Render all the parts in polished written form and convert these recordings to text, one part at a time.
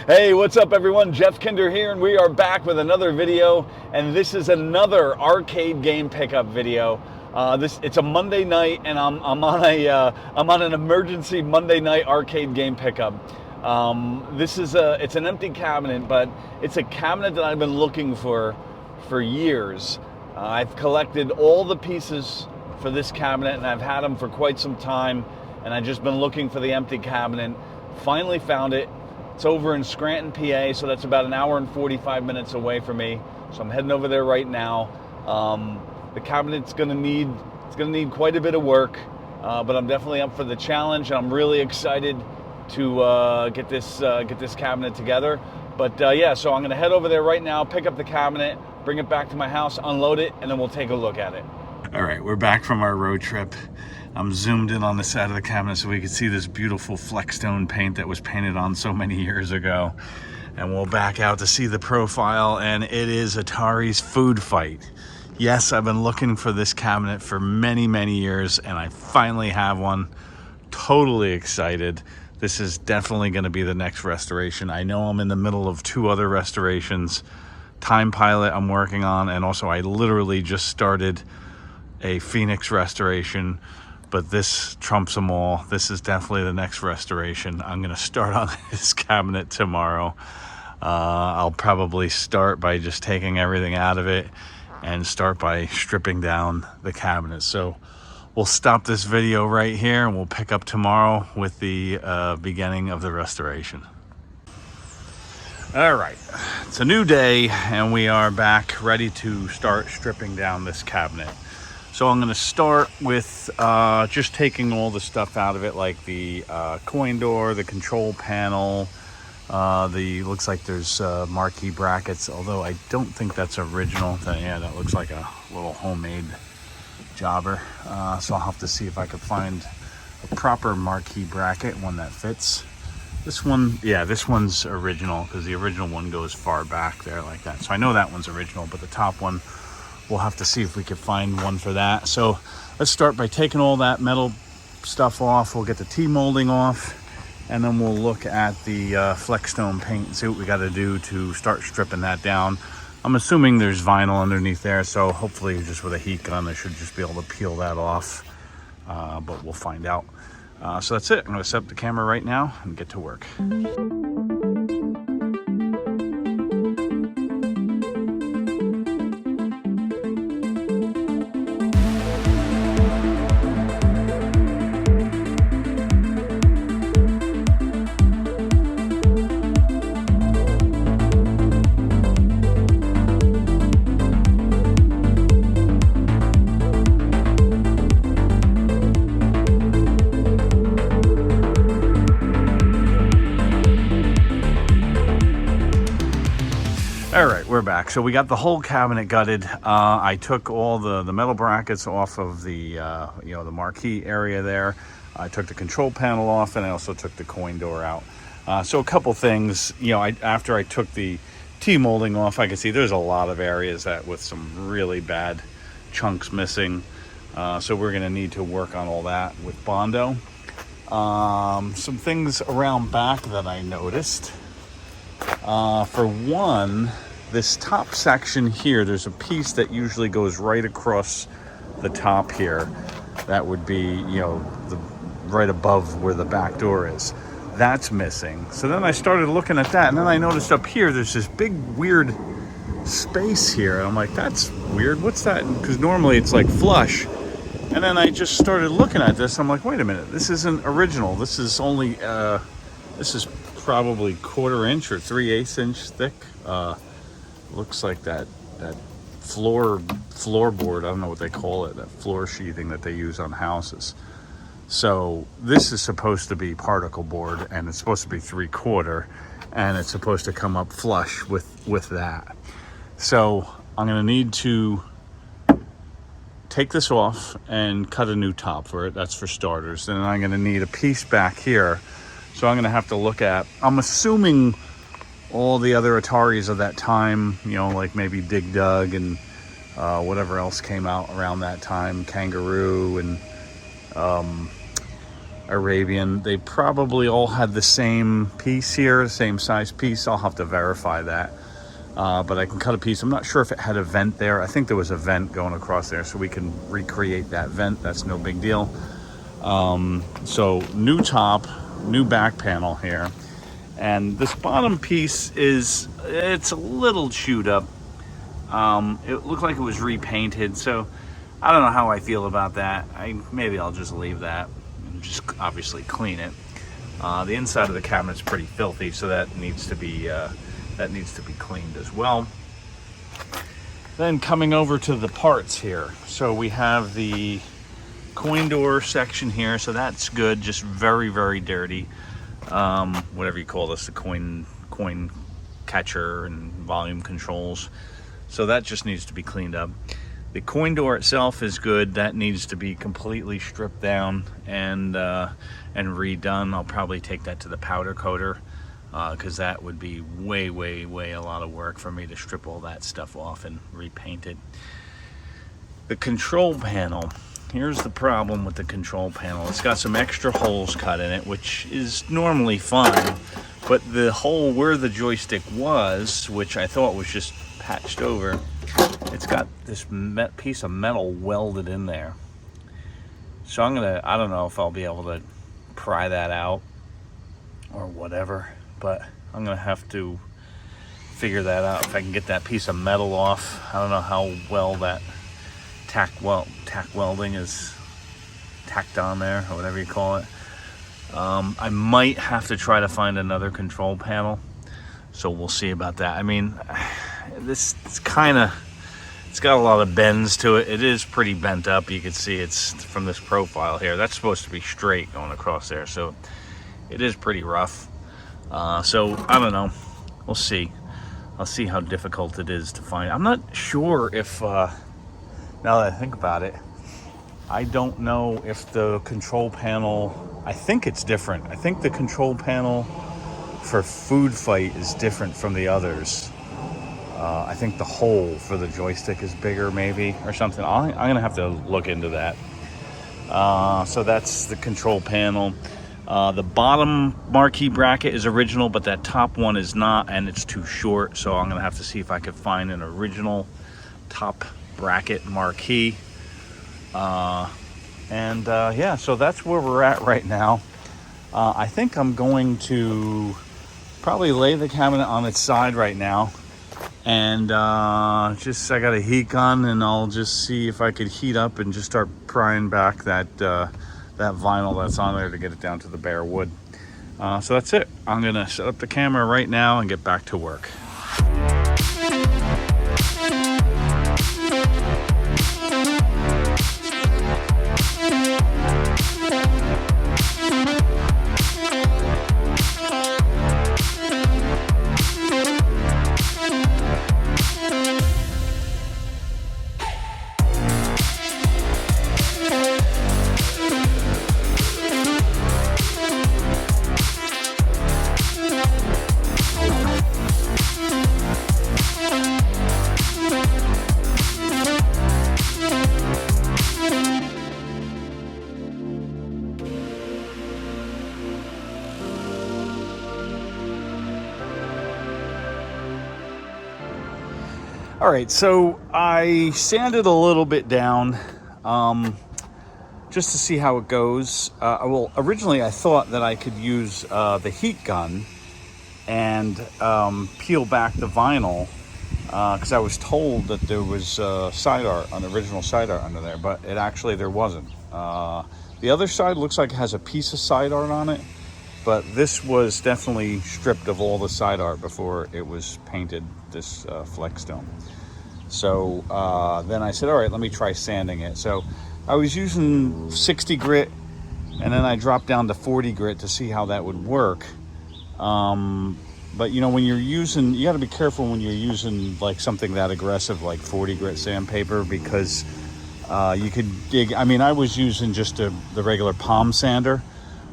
Hey, what's up everyone? Jeff Kinder here, and we are back with another video, and this is another arcade game pickup video. It's a Monday night, and I'm on an emergency Monday night arcade game pickup. It's an empty cabinet, but it's a cabinet that I've been looking for years. I've collected all the pieces for this cabinet, and I've had them for quite some time, and I've just been looking for the empty cabinet. Finally found it. It's over in Scranton, PA, so that's about an hour and 45 minutes away from me. So I'm heading over there right now. The cabinet's gonna need quite a bit of work, but I'm definitely up for the challenge, and I'm really excited to get this cabinet together. But yeah, so I'm gonna head over there right now, pick up the cabinet, bring it back to my house, unload it, and then we'll take a look at it. All right, we're back from our road trip. I'm zoomed in on the side of the cabinet so we can see this beautiful Flexstone paint that was painted on so many years ago. And we'll back out to see the profile, and it is Atari's Food Fight. Yes, I've been looking for this cabinet for many, many years, and I finally have one. Totally excited. This is definitely going to be the next restoration. I know I'm in the middle of two other restorations. Time Pilot I'm working on, and also I literally just started a Phoenix restoration, but this trumps them all. This is definitely the next restoration. I'm gonna start on this cabinet tomorrow. I'll probably start by just taking everything out of it and start by stripping down the cabinet. So we'll stop this video right here, and we'll pick up tomorrow with the beginning of the restoration. All right, it's a new day, and we are back ready to start stripping down this cabinet. So I'm going to start with just taking all the stuff out of it, like the coin door, the control panel, looks like there's marquee brackets, although I don't think that's original. Yeah, that looks like a little homemade jobber. So I'll have to see if I could find a proper marquee bracket, one that fits. This one, yeah, this one's original, because the original one goes far back there like that. So I know that one's original, but the top one, we'll have to see if we can find one for that. So let's start by taking all that metal stuff off. We'll get the T-molding off, and then we'll look at the Flexstone paint and see what we got to do to start stripping that down. I'm assuming there's vinyl underneath there, so hopefully just with a heat gun I should just be able to peel that off, but we'll find out. So that's it. I'm going to set up the camera right now and get to work. All right, we're back. So we got the whole cabinet gutted. I took all the metal brackets off of the the marquee area there. I took the control panel off, and I also took the coin door out. So a couple things, after I took the T-molding off, I could see there's a lot of areas that with some really bad chunks missing. So we're gonna need to work on all that with Bondo. Some things around back that I noticed. For one, this top section here, there's a piece that usually goes right across the top here. That would be, right above where the back door is. That's missing. So then I started looking at that, and then I noticed up here, there's this big weird space here. And I'm like, that's weird. What's that? Because normally it's like flush. And then I just started looking at this. I'm like, wait a minute. This isn't original. This is only, this is probably 1/4 inch or 3/8 inch thick. Looks like that floorboard, I don't know what they call it, that floor sheathing that they use on houses. So this is supposed to be particle board, and it's supposed to be 3/4, and it's supposed to come up flush with that. So I'm gonna need to take this off and cut a new top for it. That's for starters. And I'm gonna need a piece back here. So I'm gonna have to look at, I'm assuming all the other Ataris of that time, you know, like maybe Dig Dug and whatever else came out around that time, Kangaroo and Arabian, they probably all had the same piece here, the same size piece. I'll have to verify that. But I can cut a piece. I'm not sure if it had a vent there. I think there was a vent going across there, so we can recreate that vent. That's no big deal. So new top, new back panel here. And this bottom piece it's a little chewed up. It looked like it was repainted, so I don't know how I feel about that. Maybe I'll just leave that and just obviously clean it. The inside of the cabinet's pretty filthy, so that needs to be cleaned as well. Then coming over to the parts here. So we have the coin door section here, so that's good, just very, very dirty. Whatever you call this, the coin catcher and volume controls. So that just needs to be cleaned up. The coin door itself is good. That needs to be completely stripped down and redone. I'll probably take that to the powder coater, because that would be way a lot of work for me to strip all that stuff off and repaint it. The control panel, here's the problem with the control panel. It's got some extra holes cut in it, which is normally fine, but the hole where the joystick was, which I thought was just patched over, it's got this piece of metal welded in there. So I don't know if I'll be able to pry that out or whatever, but I'm gonna have to figure that out. If I can get that piece of metal off. I don't know how well that tack welding is tacked on there, or whatever you call it. I might have to try to find another control panel, so we'll see about that. I mean, it's got a lot of bends to it. It is pretty bent up. You can see it's from this profile here. That's supposed to be straight going across there, so it is pretty rough. So I don't know. We'll see. I'll see how difficult it is to find. I'm not sure if, now that I think about it, I don't know if the control panel, I think it's different. I think the control panel for Food Fight is different from the others. I think the hole for the joystick is bigger maybe, or something. I'm gonna have to look into that. So that's the control panel. The bottom marquee bracket is original, but that top one is not, and it's too short. So I'm gonna have to see if I could find an original top bracket marquee. Yeah, so that's where we're at right now. I think I'm going to probably lay the cabinet on its side right now, and I got a heat gun, and I'll just see if I could heat up and just start prying back that vinyl that's on there to get it down to the bare wood. So that's it. I'm gonna set up the camera right now and get back to work. All right, so I sanded a little bit down just to see how it goes. Well, originally I thought that I could use the heat gun and peel back the vinyl, because I was told that there was side art, an original side art under there, but there wasn't. The other side looks like it has a piece of side art on it, but this was definitely stripped of all the side art before it was painted, this flex stone. So then I said, all right, let me try sanding it. So I was using 60 grit, and then I dropped down to 40 grit to see how that would work. But you know, when you're using, you got to be careful when you're using like something that aggressive, like 40 grit sandpaper, because you could dig. I mean, I was using just the regular palm sander,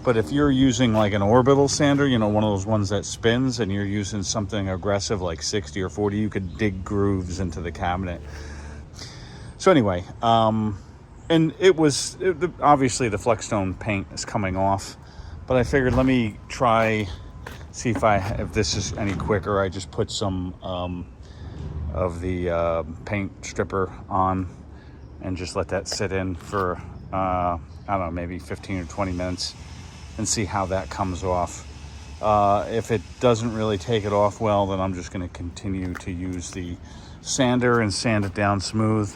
but if you're using like an orbital sander, you know, one of those ones that spins, and you're using something aggressive like 60 or 40, you could dig grooves into the cabinet. So anyway, and obviously the Flexstone paint is coming off, but I figured let me try, see if this is any quicker. I just put some of the paint stripper on and just let that sit in for I don't know, maybe 15 or 20 minutes and see how that comes off. If it doesn't really take it off well, then I'm just going to continue to use the sander and sand it down smooth.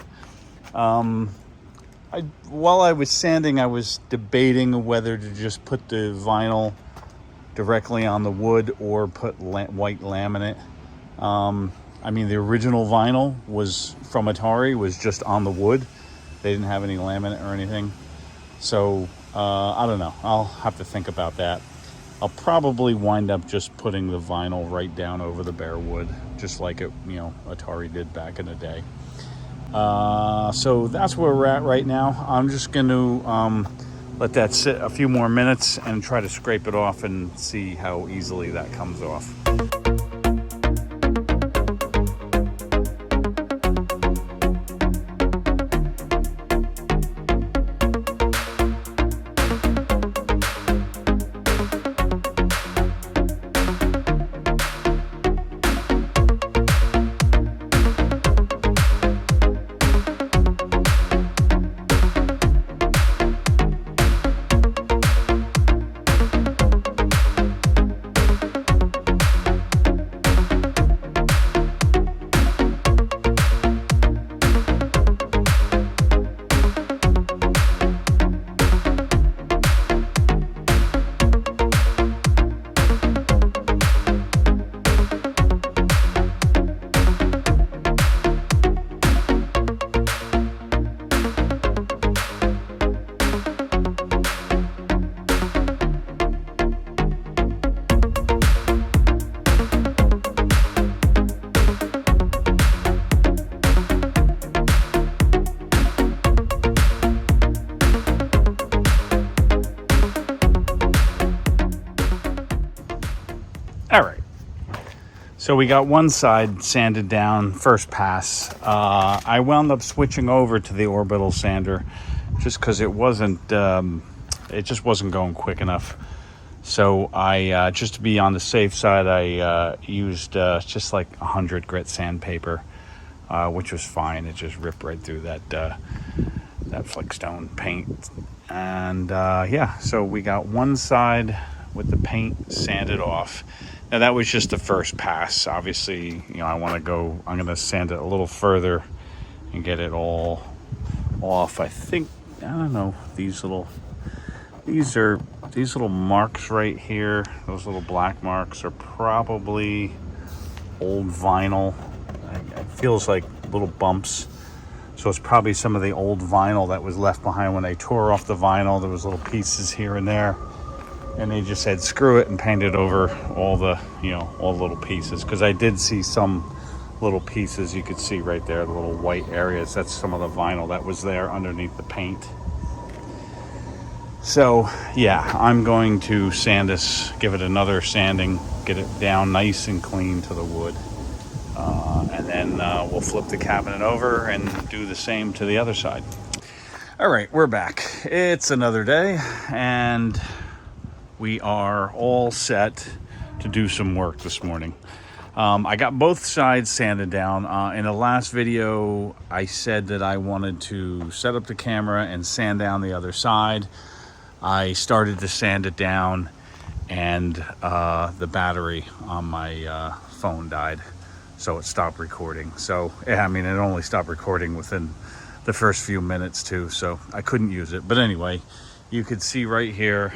While I was sanding, I was debating whether to just put the vinyl directly on the wood or put white laminate. I mean, the original vinyl was from Atari, was just on the wood. They didn't have any laminate or anything. So I don't know. I'll have to think about that. I'll probably wind up just putting the vinyl right down over the bare wood, just like it, you know, Atari did back in the day. So that's where we're at right now. I'm just going to let that sit a few more minutes and try to scrape it off and see how easily that comes off. All right, so we got one side sanded down first pass. I wound up switching over to the orbital sander just because it just wasn't going quick enough. So I just to be on the safe side, I used just like 100 grit sandpaper, which was fine. It just ripped right through that Flexstone paint. And yeah, so we got one side with the paint sanded off. Now that was just the first pass. Obviously, you know, I'm going to sand it a little further and get it all off. I think, I don't know, these little marks right here, those little black marks are probably old vinyl. It feels like little bumps. So it's probably some of the old vinyl that was left behind when they tore off the vinyl. There was little pieces here and there. And they just said, screw it, and painted over all the little pieces. Because I did see some little pieces you could see right there, the little white areas. That's some of the vinyl that was there underneath the paint. So, yeah, I'm going to sand this, give it another sanding, get it down nice and clean to the wood. And then we'll flip the cabinet over and do the same to the other side. All right, we're back. It's another day, and we are all set to do some work this morning. I got both sides sanded down. In the last video, I said that I wanted to set up the camera and sand down the other side. I started to sand it down, and the battery on my phone died, so it stopped recording. So, yeah, I mean, it only stopped recording within the first few minutes too, so I couldn't use it. But anyway, you could see right here,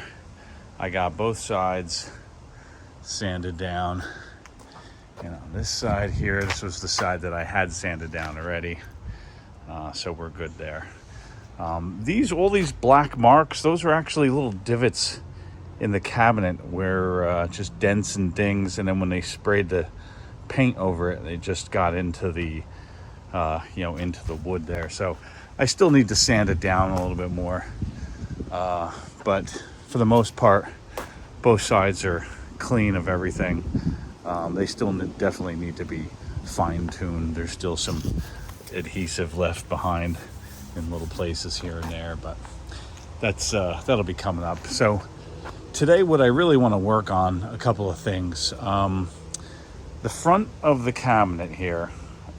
I got both sides sanded down. You know, this side here, this was the side that I had sanded down already. So we're good there. All these black marks, those are actually little divots in the cabinet where just dents and dings, and then when they sprayed the paint over it, they just got into the into the wood there. So I still need to sand it down a little bit more, but for the most part, both sides are clean of everything. They still definitely need to be fine-tuned. There's still some adhesive left behind in little places here and there, but that'll be coming up. So today, what I really want to work on, a couple of things. The front of the cabinet here,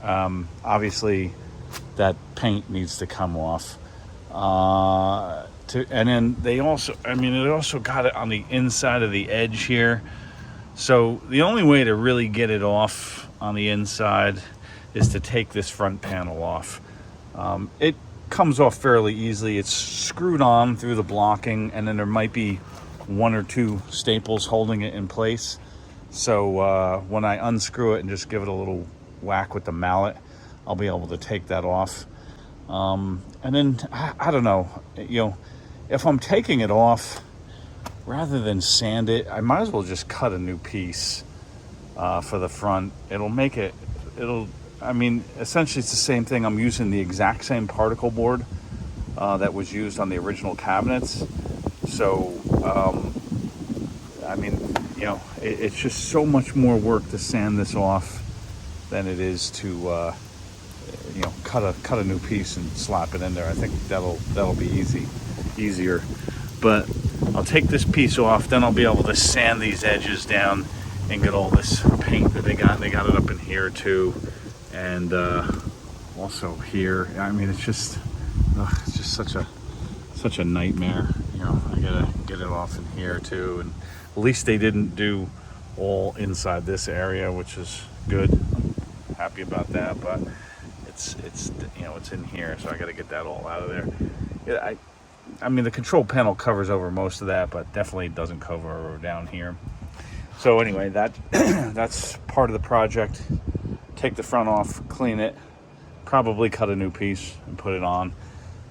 obviously that paint needs to come off. And then it also got it on the inside of the edge here. So the only way to really get it off on the inside is to take this front panel off. It comes off fairly easily. It's screwed on through the blocking, and then there might be one or two staples holding it in place. So when I unscrew it and just give it a little whack with the mallet, I'll be able to take that off. And then I don't know, if I'm taking it off, rather than sand it, I might as well just cut a new piece for the front. Essentially it's the same thing. I'm using the exact same particle board that was used on the original cabinets. So, it's just so much more work to sand this off than it is to, cut a new piece and slap it in there. I think that'll be easier. But I'll take this piece off, then I'll be able to sand these edges down and get all this paint that they got. They got it up in here too, and also here. It's just such a nightmare. I gotta get it off in here too, and at least they didn't do all inside this area, which is good. I'm happy about that, but it's in here, so I got to get that all out of there. Yeah, the control panel covers over most of that, but definitely doesn't cover over down here. So anyway, that's part of the project. Take the front off, clean it, probably cut a new piece and put it on.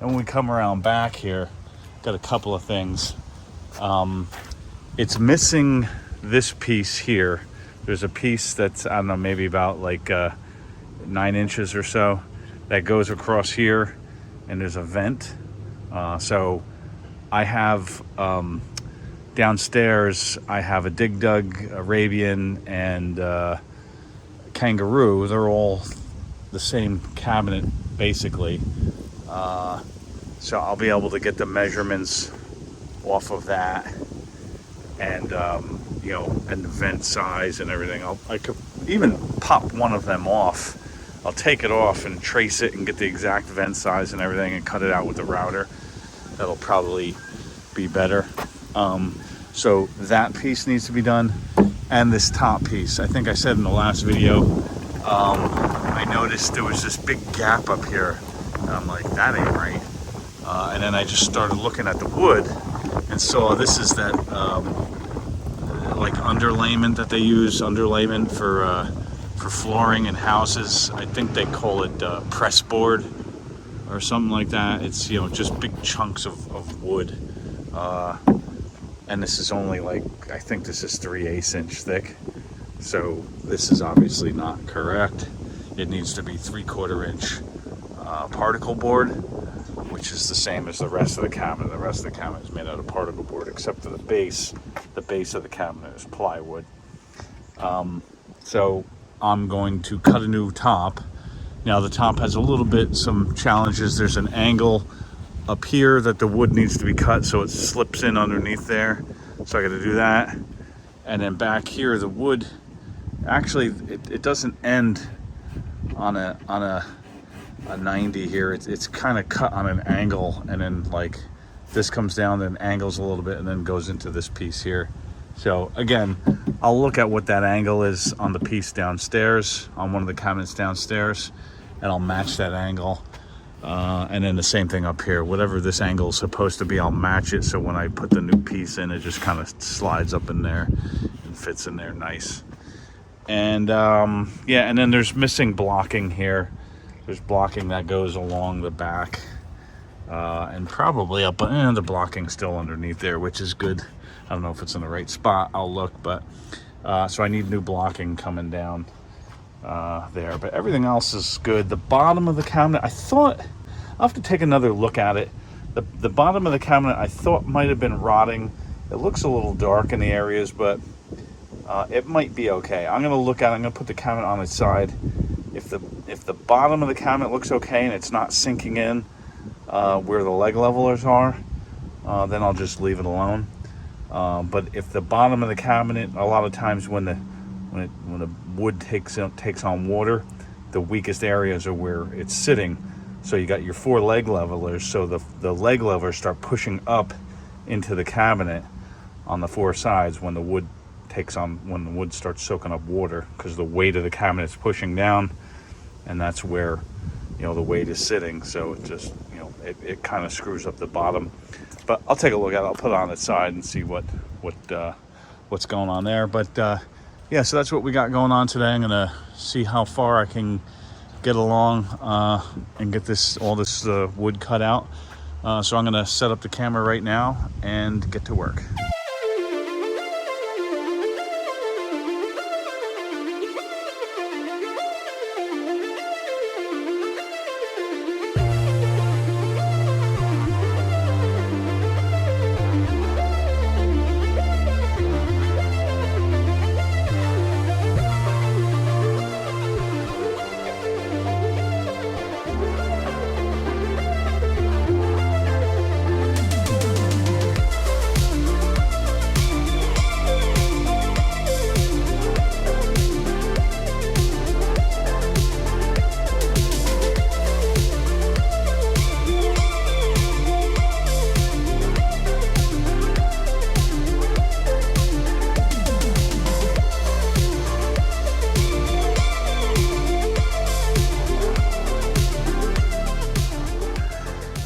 And when we come around back here, got a couple of things. It's missing this piece here. There's a piece that's, I don't know, maybe about like 9 inches or so that goes across here, and there's a vent. So I have downstairs, I have a Dig Dug, Arabian, and Kangaroo. They're all the same cabinet basically. So I'll be able to get the measurements off of that, and and the vent size and everything. I could even pop one of them off. I'll take it off and trace it and get the exact vent size and everything and cut it out with the router. That'll probably be better. So that piece needs to be done, and this top piece. I think I said in the last video, I noticed there was this big gap up here, and I'm like, that ain't right. And then I just started looking at the wood and saw this is that like underlayment that they use, underlayment for flooring in houses. I think they call it press board or something like that. It's just big chunks of wood, and this is only I think this is 3/8 inch thick, so this is obviously not correct. It needs to be 3/4 inch particle board, which is the same as the rest of the cabinet. The rest of the cabinet is made out of particle board, except for the base. The base of the cabinet is plywood. So I'm going to cut a new top. Now the top has some challenges. There's an angle up here that the wood needs to be cut so it slips in underneath there. So I got to do that. And then back here, the wood, actually it doesn't end on a 90 here. It's kind of cut on an angle, and then this comes down, then angles a little bit, and then goes into this piece here. So again, I'll look at what that angle is on the piece downstairs, on one of the cabinets downstairs, and I'll match that angle. And then the same thing up here. Whatever this angle is supposed to be, I'll match it, so when I put the new piece in, it just kind of slides up in there and fits in there nice. And and then there's missing blocking here. There's blocking that goes along the back, and probably up, and the blocking still underneath there, which is good. I don't know if it's in the right spot. I'll look, but so I need new blocking coming down there, but everything else is good. The bottom of the cabinet, I thought, I'll have to take another look at it. The bottom of the cabinet I thought might have been rotting. It looks a little dark in the areas, but it might be okay. I'm gonna look at it. I'm gonna put the cabinet on its side. If the bottom of the cabinet looks okay and it's not sinking in where the leg levelers are, then I'll just leave it alone. But if the bottom of the cabinet, a lot of times when the wood takes on water, the weakest areas are where it's sitting. So you got your 4 leg levelers, so the leg levelers start pushing up into the cabinet on the 4 sides when the wood starts soaking up water, because the weight of the cabinet is pushing down, and that's where, you know, the weight is sitting. So it just, you know, it kind of screws up the bottom. But I'll take a look at it. I'll put it on its side and see what's going on there. But yeah, so that's what we got going on today. I'm gonna see how far I can get along and get all this wood cut out. So I'm gonna set up the camera right now and get to work.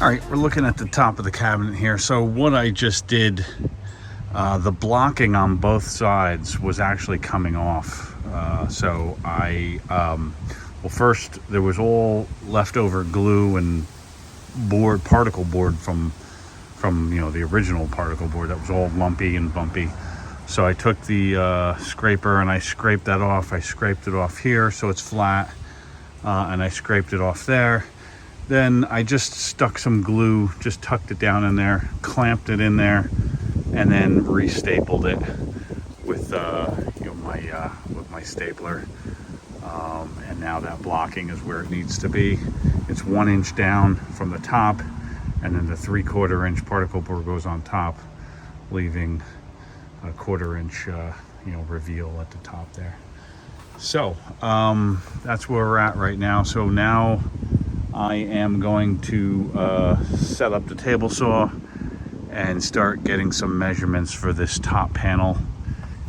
All right, we're looking at the top of the cabinet here. So what I just did, the blocking on both sides was actually coming off. So well, first there was all leftover glue and particle board from you know, the original particle board that was all lumpy and bumpy. So I took the scraper and I scraped that off. I scraped it off here so it's flat, and I scraped it off there. Then I just stuck some glue, just tucked it down in there, clamped it in there, and then re-stapled it with you know, with my stapler. And now that blocking is where it needs to be. It's 1 inch down from the top, and then the 3/4 inch particle board goes on top, leaving a 1/4 inch you know, reveal at the top there. So that's where we're at right now. So now I am going to set up the table saw and start getting some measurements for this top panel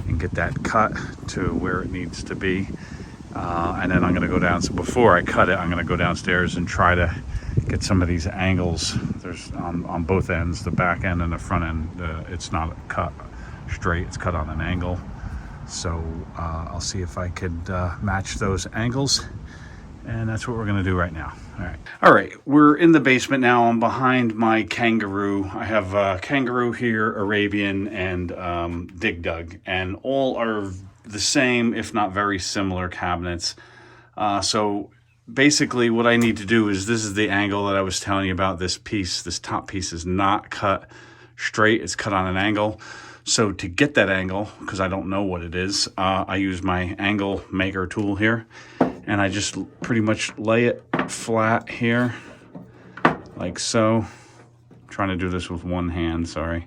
and get that cut to where it needs to be. And then I'm going to go down. So before I cut it, I'm going to go downstairs and try to get some of these angles. There's on both ends, the back end and the front end. It's not cut straight, it's cut on an angle. So I'll see if I could match those angles. And that's what we're gonna do right now. All right, we're in the basement now. I'm behind my kangaroo. I have kangaroo here, Arabian, and Dig Dug, and all are the same, if not very similar cabinets. So basically what I need to do is, this is the angle that I was telling you about. This piece, this top piece, is not cut straight, it's cut on an angle. So to get that angle, because I don't know what it is, I use my angle maker tool here, and I just pretty much lay it flat here, like so. I'm trying to do this with one hand, sorry.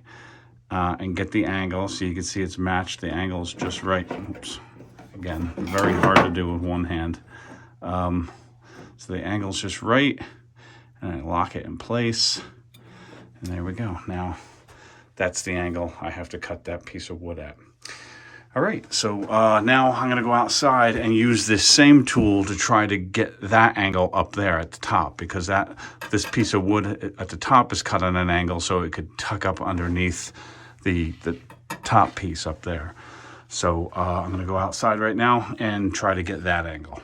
And get the angle, so you can see it's matched, the angle is just right. Oops. Again, very hard to do with one hand. So the angle's just right, and I lock it in place, and there we go. Now, that's the angle I have to cut that piece of wood at. All right, so now I'm gonna go outside and use this same tool to try to get that angle up there at the top, because this piece of wood at the top is cut on an angle, so it could tuck up underneath the top piece up there. So I'm gonna go outside right now and try to get that angle.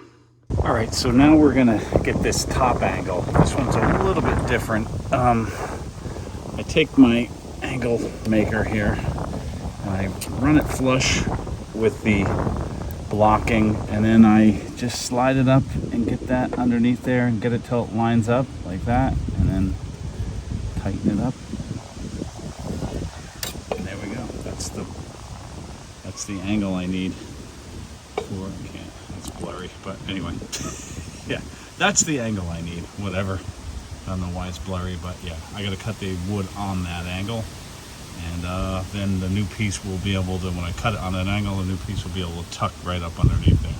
All right, so now we're gonna get this top angle. This one's a little bit different. I take my angle maker here and I run it flush with the blocking, and then I just slide it up and get that underneath there and get it till it lines up like that, and then tighten it up. And there we go. That's the angle I need for, that's blurry, but anyway. Yeah, that's the angle I need, whatever. I don't know why it's blurry, but yeah, I gotta cut the wood on that angle, and then the new piece will be able to, when I cut it on that angle, the new piece will be able to tuck right up underneath there.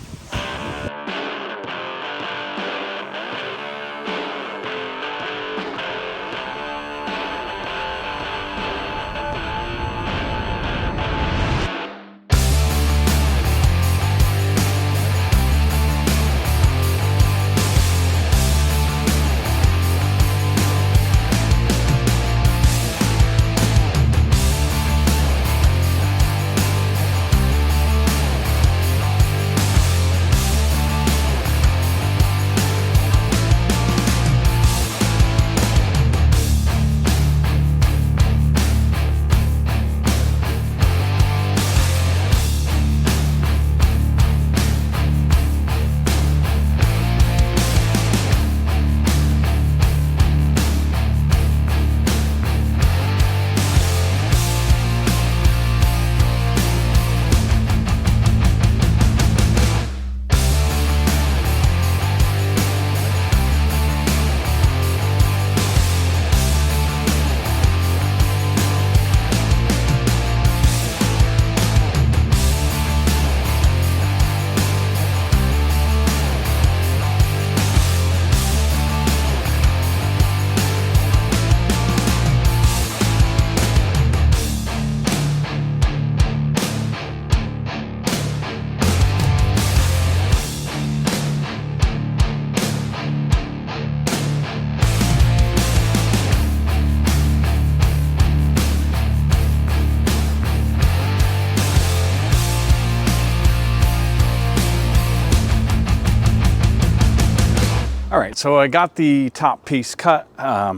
All right, so I got the top piece cut.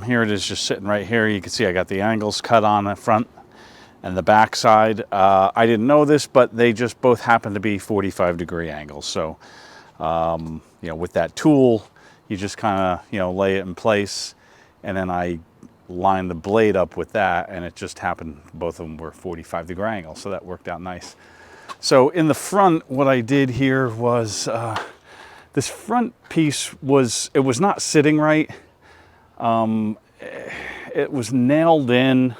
Here it is, just sitting right here. You can see I got the angles cut on the front and the back side. I didn't know this, but they just both happen to be 45-degree angles. So, you know, with that tool, you just kind of, you know, lay it in place, and then I line the blade up with that, and it just happened, both of them were 45-degree angles, so that worked out nice. So in the front, what I did here was, this front piece was not sitting right. It was nailed in,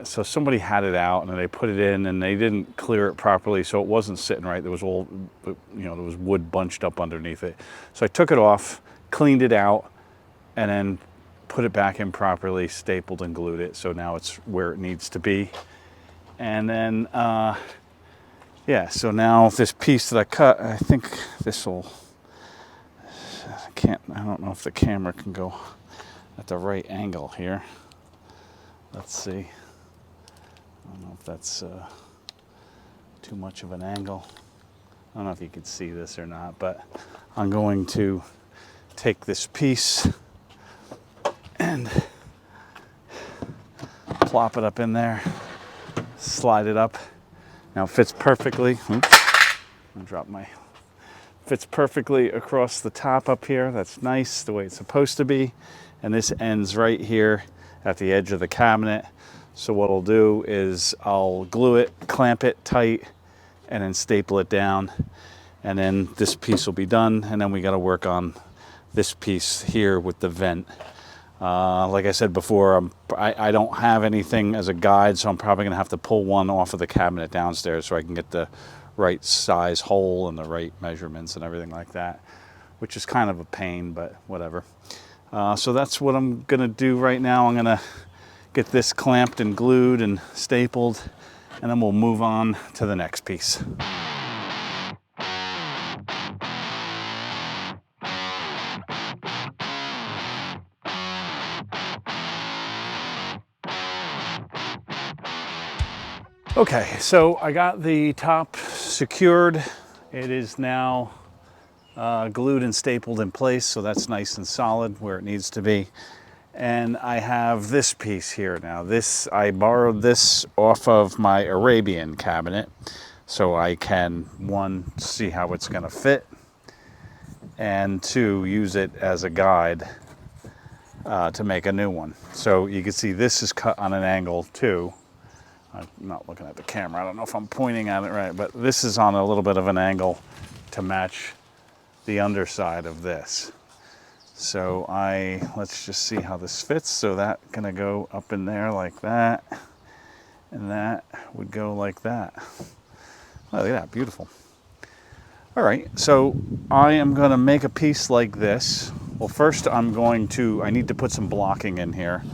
so somebody had it out and they put it in and they didn't clear it properly, so it wasn't sitting right. There was all, you know, there was wood bunched up underneath it. So I took it off, cleaned it out, and then put it back in properly, stapled and glued it, so now it's where it needs to be. And then, yeah, so now this piece that I cut, I think this will, I don't know if the camera can go at the right angle here. Let's see. I don't know if that's too much of an angle. I don't know if you can see this or not, but I'm going to take this piece and plop it up in there, slide it up. Now it fits perfectly. Oops, I dropped my. Fits perfectly across the top up here. That's nice, the way it's supposed to be. And this ends right here at the edge of the cabinet. So what I'll do is I'll glue it, clamp it tight, and then staple it down. And then this piece will be done. And then we gotta work on this piece here with the vent. Like I said before, I don't have anything as a guide, so I'm probably gonna have to pull one off of the cabinet downstairs so I can get the right size hole and the right measurements and everything like that, which is kind of a pain, but whatever. So that's what I'm gonna do right now. I'm gonna get this clamped and glued and stapled, and then we'll move on to the next piece. Okay, so I got the top secured. It is now glued and stapled in place, so that's nice and solid where it needs to be. And I have this piece here now. This, I borrowed this off of my Arabian cabinet, so I can, one, see how it's going to fit, and two, use it as a guide to make a new one. So you can see this is cut on an angle too. I'm not looking at the camera. I don't know if I'm pointing at it right, but this is on a little bit of an angle to match the underside of this. So let's just see how this fits. So that's gonna go up in there like that, and that would go like that. Oh, look at that, beautiful. All right, so I am gonna make a piece like this. Well, first I need to put some blocking in here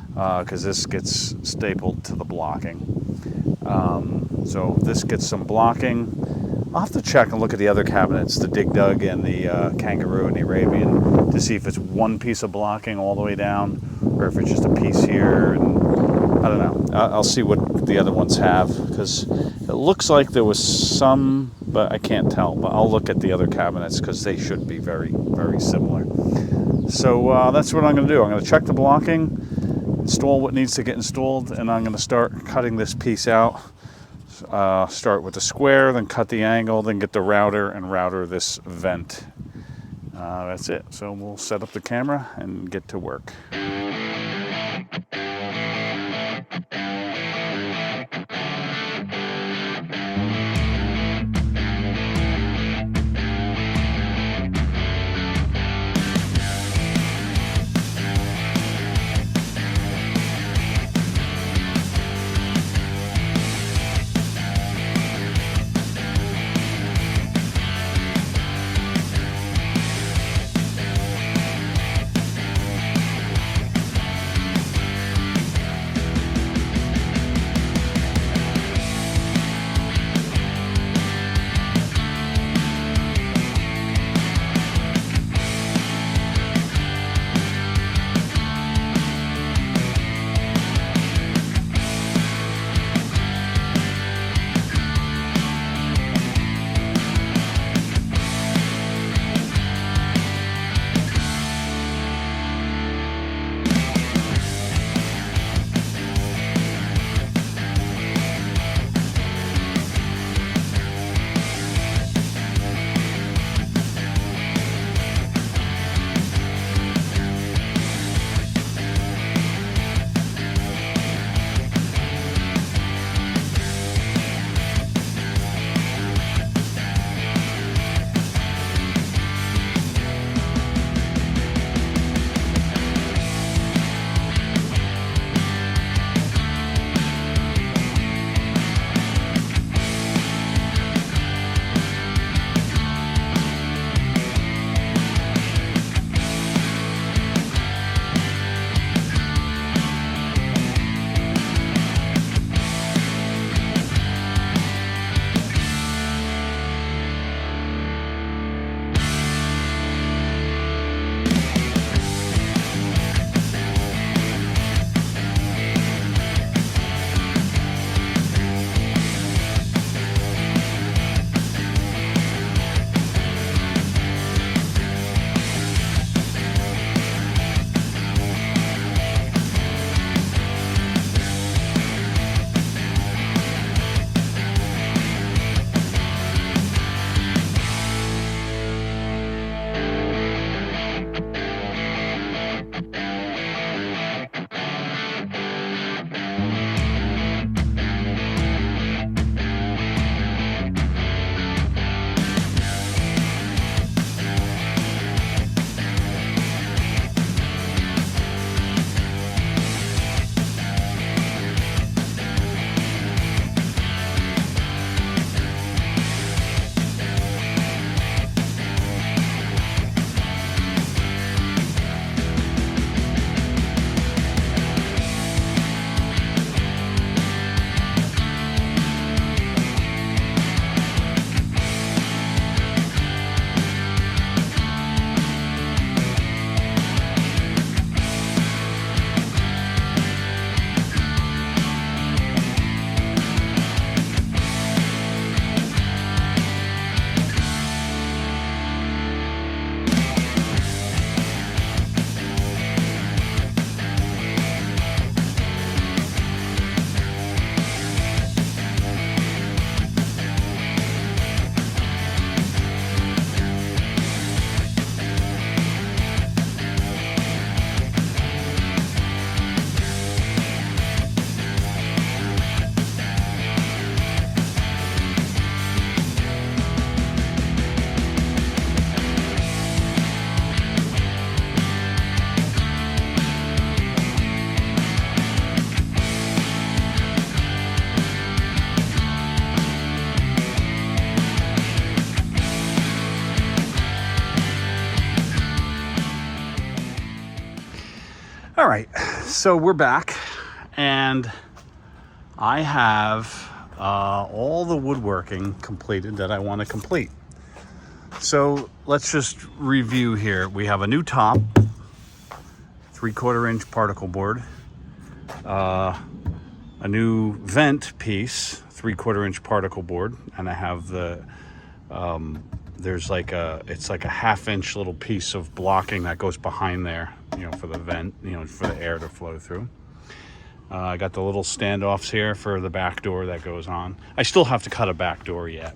because this gets stapled to the blocking. So this gets some blocking. I'll have to check and look at the other cabinets, the Dig Dug and the Kangaroo and the Arabian, to see if it's one piece of blocking all the way down or if it's just a piece here. And I don't know. I'll see what the other ones have, because it looks like there was some, but I can't tell. But I'll look at the other cabinets because they should be very, very similar. So that's what I'm going to do. I'm going to check the blocking, install what needs to get installed, and I'm going to start cutting this piece out. Start with the square, then cut the angle, then get the router and router this vent. That's it. So we'll set up the camera and get to work. All right, so we're back, and I have all the woodworking completed that I want to complete. So let's just review here. We have a new top, 3/4 inch particle board, a new vent piece, 3/4 inch particle board, and I have the there's like it's like a 1/2 inch little piece of blocking that goes behind there, for the vent, for the air to flow through. I got the little standoffs here for the back door that goes on. I still have to cut a back door yet.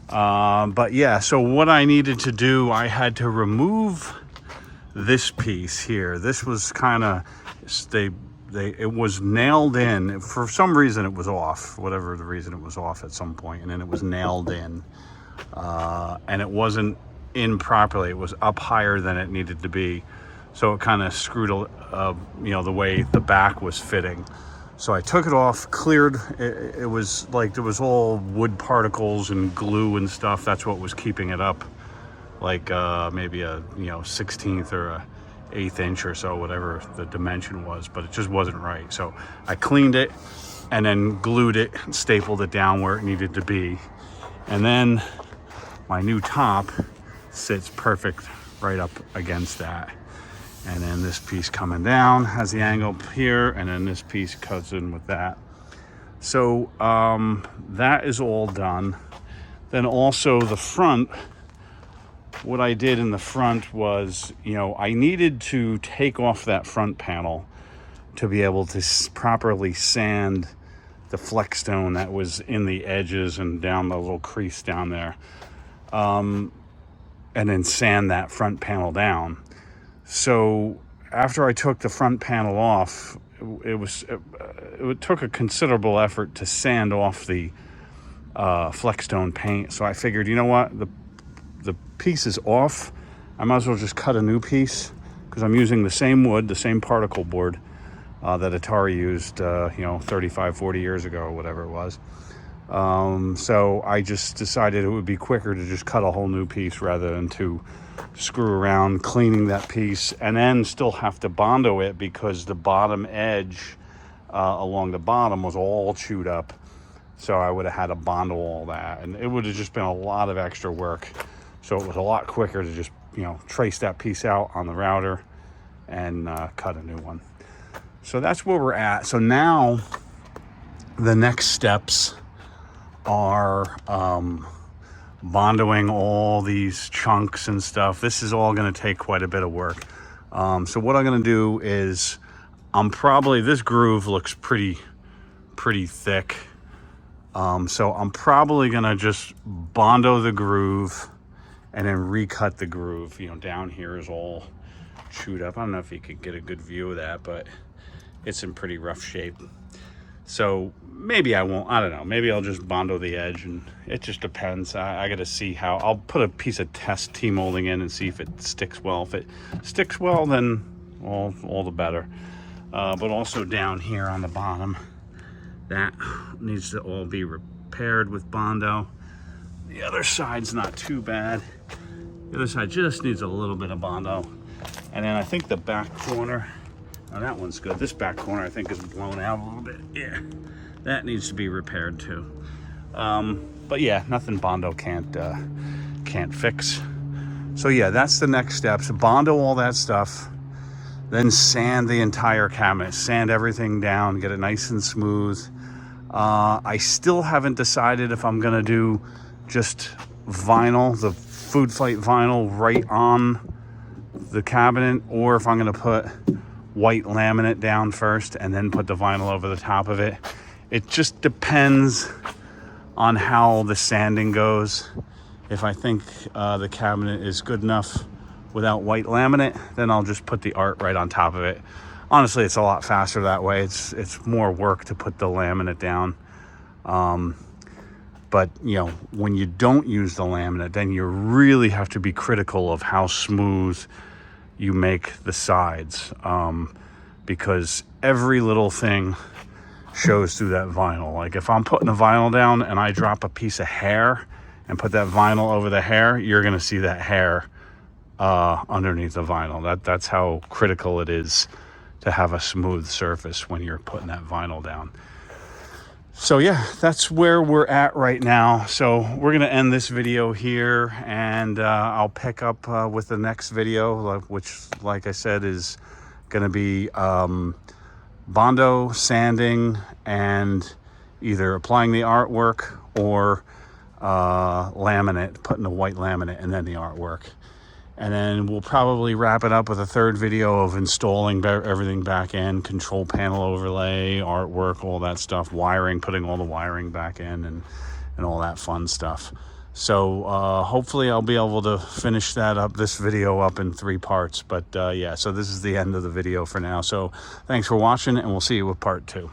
But yeah, so what I needed to do, I had to remove this piece here. This was kind of, it was nailed in. For some reason it was off, whatever the reason, it was off at some point, and then it was nailed in. And it wasn't in properly. It was up higher than it needed to be. So it kind of screwed, the way the back was fitting. So I took it off, cleared. It was like there was all wood particles and glue and stuff. That's what was keeping it up. Like maybe a 16th or a 1/8 inch or so, whatever the dimension was, but it just wasn't right. So I cleaned it and then glued it and stapled it down where it needed to be. And then my new top sits perfect right up against that. And then this piece coming down has the angle here, and then this piece cuts in with that. So that is all done. Then also the front, what I did in the front was, I needed to take off that front panel to be able to properly sand the flex stone that was in the edges and down the little crease down there, and then sand that front panel down. So after I took the front panel off, it took a considerable effort to sand off the flex stone paint. So I figured, you know what, the piece is off. I might as well just cut a new piece, because I'm using the same wood, the same particle board that Atari used, 35, 40 years ago or whatever it was. So I just decided it would be quicker to just cut a whole new piece rather than to screw around cleaning that piece and then still have to bondo it, because the bottom edge along the bottom was all chewed up. So I would have had to bondo all that, and it would have just been a lot of extra work. So it was a lot quicker to just, trace that piece out on the router and cut a new one. So that's where we're at. So now the next steps are bondoing all these chunks and stuff. This is all going to take quite a bit of work. So what I'm going to do is, this groove looks pretty thick. So I'm probably going to just bondo the groove and then recut the groove. Down here is all chewed up. I don't know if you could get a good view of that, but it's in pretty rough shape. So maybe I won't, I don't know. Maybe I'll just bondo the edge, and it just depends. I got to see how. I'll put a piece of test T-molding in and see if it sticks well. If it sticks well, then all the better. But also down here on the bottom, that needs to all be repaired with bondo. The other side's not too bad. The other side just needs a little bit of bondo. And then I think the back corner, oh, that one's good. This back corner I think is blown out a little bit. Yeah, that needs to be repaired too. But yeah, nothing bondo can't fix. So yeah, that's the next steps. Bondo all that stuff, then sand the entire cabinet, sand everything down, get it nice and smooth. I still haven't decided if I'm gonna do just vinyl, the Food Fight vinyl right on the cabinet, or if I'm gonna put white laminate down first and then put the vinyl over the top of it. It just depends on how the sanding goes. If I think the cabinet is good enough without white laminate, then I'll just put the art right on top of it. Honestly, it's a lot faster that way. It's more work to put the laminate down. But when you don't use the laminate, then you really have to be critical of how smooth you make the sides, because every little thing shows through that vinyl. Like if I'm putting the vinyl down and I drop a piece of hair and put that vinyl over the hair, you're gonna see that hair underneath the vinyl. That's how critical it is to have a smooth surface when you're putting that vinyl down. So yeah, that's where we're at right now. So we're gonna end this video here, and I'll pick up with the next video, which, like I said, is gonna be bondo, sanding, and either applying the artwork or laminate, putting the white laminate and then the artwork. And then we'll probably wrap it up with a third video of installing everything back in, control panel overlay, artwork, all that stuff, wiring, putting all the wiring back in, and all that fun stuff. So hopefully I'll be able to finish this video up in 3 parts. But yeah, so this is the end of the video for now. So thanks for watching, and we'll see you with part 2.